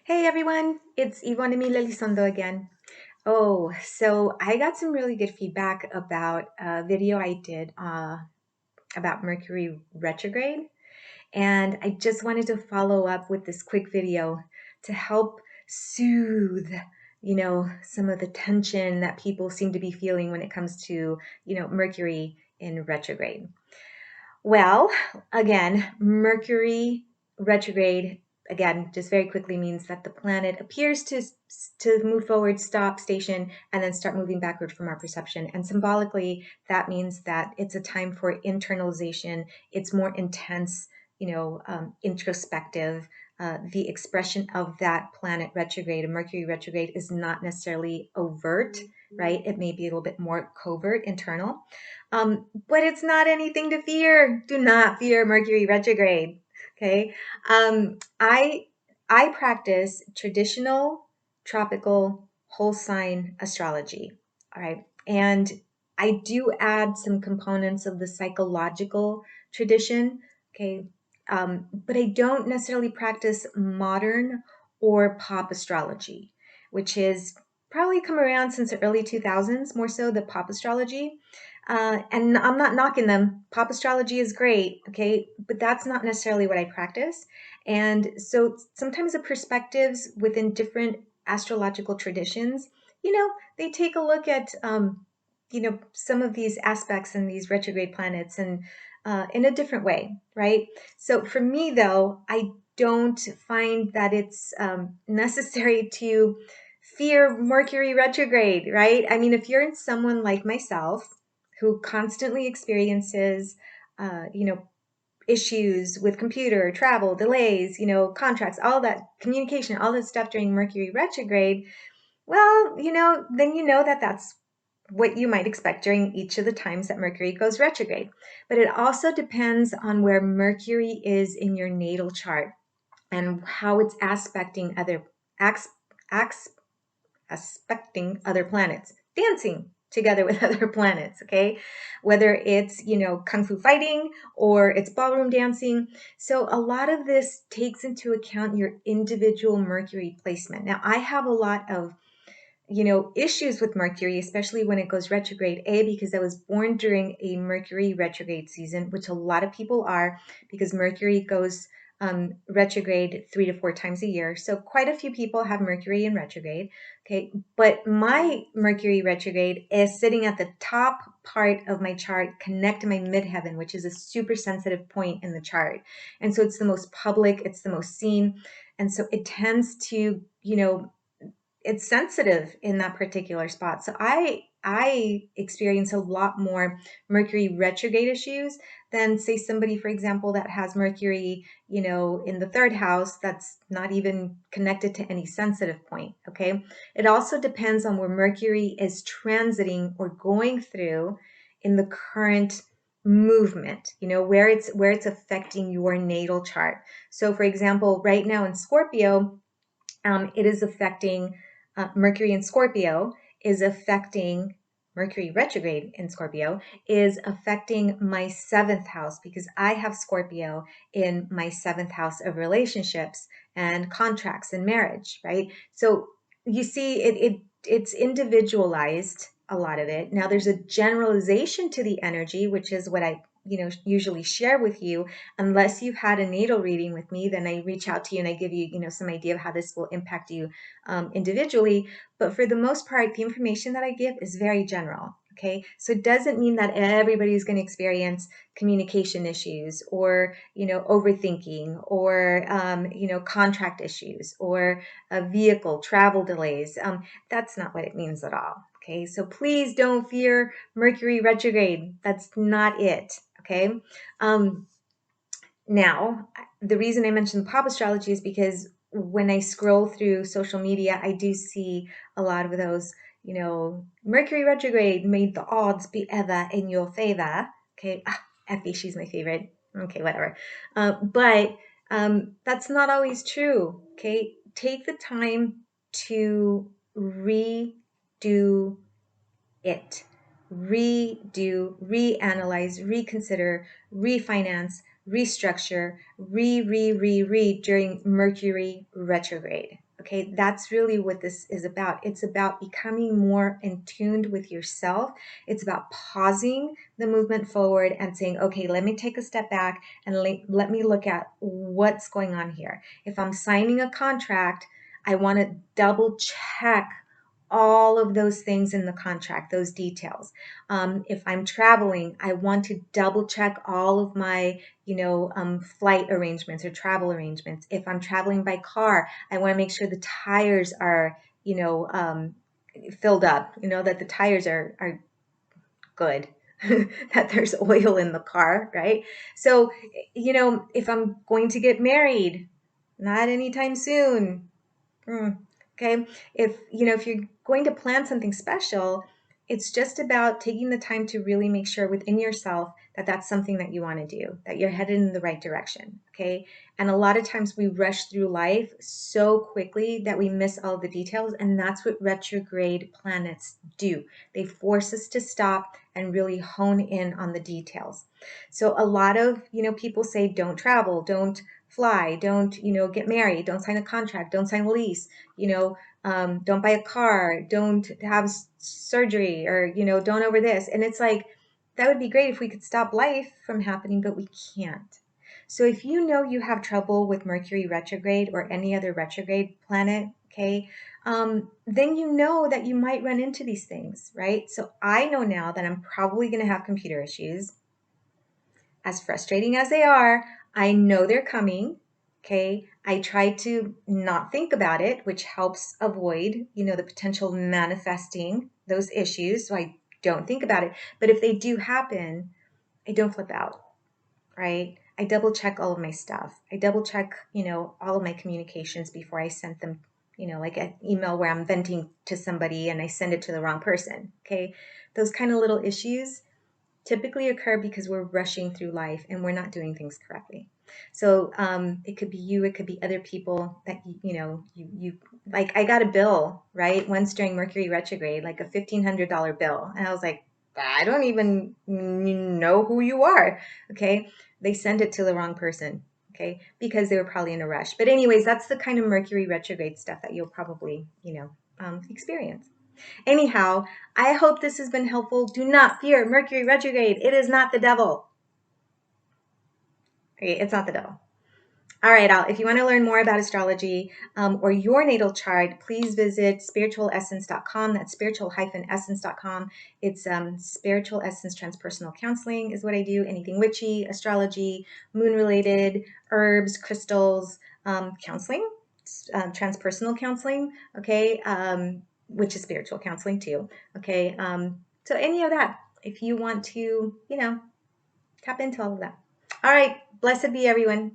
Hey everyone, it's Yvonne Emilia Lizondo again. So I got some really good feedback about a video I did about Mercury retrograde, and I just wanted to follow up with this quick video to help soothe, some of the tension that people seem to be feeling when it comes to, Mercury in retrograde. Well, again, Mercury retrograde, again, just very quickly means that the planet appears to move forward, stop, station, and then start moving backward from our perception. And symbolically, that means that it's a time for internalization. It's more intense, introspective. The expression of that planet retrograde, a Mercury retrograde, is not necessarily overt, right? It may be a little bit more covert, internal. But it's not anything to fear. Do not fear Mercury retrograde. Okay. I practice traditional tropical whole sign astrology. All right. And I do add some components of the psychological tradition. Okay. But I don't necessarily practice modern or pop astrology, which is probably come around since the early 2000s, more so the pop astrology. And I'm not knocking them. Pop astrology is great, okay, but that's not necessarily what I practice. And so sometimes the perspectives within different astrological traditions, they take a look at, some of these aspects and these retrograde planets and in a different way, right? So for me, though, I don't find that it's necessary to fear Mercury retrograde, right? I mean, if you're someone like myself who constantly experiences, you know, issues with computer, travel, delays, contracts, all that communication, all that stuff during Mercury retrograde, well, then that that's what you might expect during each of the times that Mercury goes retrograde. But it also depends on where Mercury is in your natal chart and how it's ax, ax, aspecting other planets, dancing together with other planets, okay? Whether it's, kung fu fighting or it's ballroom dancing. So a lot of this takes into account your individual Mercury placement. Now, I have a lot of issues with Mercury, especially when it goes retrograde, because I was born during a Mercury retrograde season, which a lot of people are, because Mercury goes retrograde 3 to 4 times a year. So quite a few people have Mercury in retrograde. Okay. But my Mercury retrograde is sitting at the top part of my chart, connect to my midheaven, which is a super sensitive point in the chart. And so it's the most public, it's the most seen. And so it tends to, it's sensitive in that particular spot. So I experience a lot more Mercury retrograde issues than, say, somebody, for example, that has Mercury, in the third house that's not even connected to any sensitive point. Okay. It also depends on where Mercury is transiting or going through in the current movement, where it's affecting your natal chart. So for example, right now in Scorpio, it is affecting Mercury in Scorpio is affecting Mercury retrograde in Scorpio is affecting my seventh house because I have Scorpio in my seventh house of relationships and contracts and marriage, right? So you see, it's individualized, a lot of it. Now there's a generalization to the energy, which is what I usually share with you. Unless you've had a natal reading with me, then I reach out to you and I give you some idea of how this will impact you individually. But for the most part, the information that I give is very general. Okay, so it doesn't mean that everybody's going to experience communication issues or overthinking or contract issues or vehicle travel delays. That's not what it means at all. Okay, so please don't fear Mercury retrograde. That's not it. Okay. Now, the reason I mentioned pop astrology is because when I scroll through social media, I do see a lot of those, Mercury retrograde made the odds be ever in your favor. Okay. Effie, she's my favorite. Okay, whatever. But that's not always true. Okay. Take the time to redo it. Redo, reanalyze, reconsider, refinance, restructure, re during Mercury retrograde. Okay, that's really what this is about. It's about becoming more in tuned with yourself. It's about pausing the movement forward and saying, okay, let me take a step back and let me look at what's going on here. If I'm signing a contract, I want to double check all of those things in the contract, those details. If I'm traveling, I want to double check all of my, flight arrangements or travel arrangements. If I'm traveling by car, I want to make sure the tires are, filled up, that the tires are good, that there's oil in the car, right? So, if I'm going to get married, not anytime soon. Okay. If you're going to plan something special, it's just about taking the time to really make sure within yourself that that's something that you want to do, that you're headed in the right direction. Okay. And a lot of times we rush through life so quickly that we miss all the details. And that's what retrograde planets do. They force us to stop and really hone in on the details. So a lot of, people say, don't travel, don't fly, don't, get married, don't sign a contract, don't sign a lease, don't buy a car, don't have surgery, or, don't over this. And it's like, that would be great if we could stop life from happening, but we can't. So if you know you have trouble with Mercury retrograde or any other retrograde planet, okay, then you know that you might run into these things, right? So I know now that I'm probably going to have computer issues. As frustrating as they are, I know they're coming. Okay. I try to not think about it, which helps avoid, the potential manifesting those issues. So I don't think about it. But if they do happen, I don't flip out, right? I double check all of my stuff. I double check, all of my communications before I send them, like an email where I'm venting to somebody and I send it to the wrong person. Okay. Those kind of little issues typically occur because we're rushing through life and we're not doing things correctly. So it could be you, it could be other people that you like. I got a bill right once during Mercury retrograde, like a $1,500 bill, and I was like, I don't even know who you are. Okay, they sent it to the wrong person. Okay, because they were probably in a rush. But anyways, that's the kind of Mercury retrograde stuff that you'll probably experience. Anyhow, I hope this has been helpful. Do not fear Mercury retrograde. It is not the devil. Okay, it's not the devil. All right, Al, if you want to learn more about astrology or your natal chart, please visit spiritualessence.com. That's spiritual-essence.com. It's spiritual essence transpersonal counseling is what I do. Anything witchy, astrology, moon-related, herbs, crystals, counseling, transpersonal counseling, okay, which is spiritual counseling too, okay. So any of that, if you want to, tap into all of that. All right, blessed be everyone.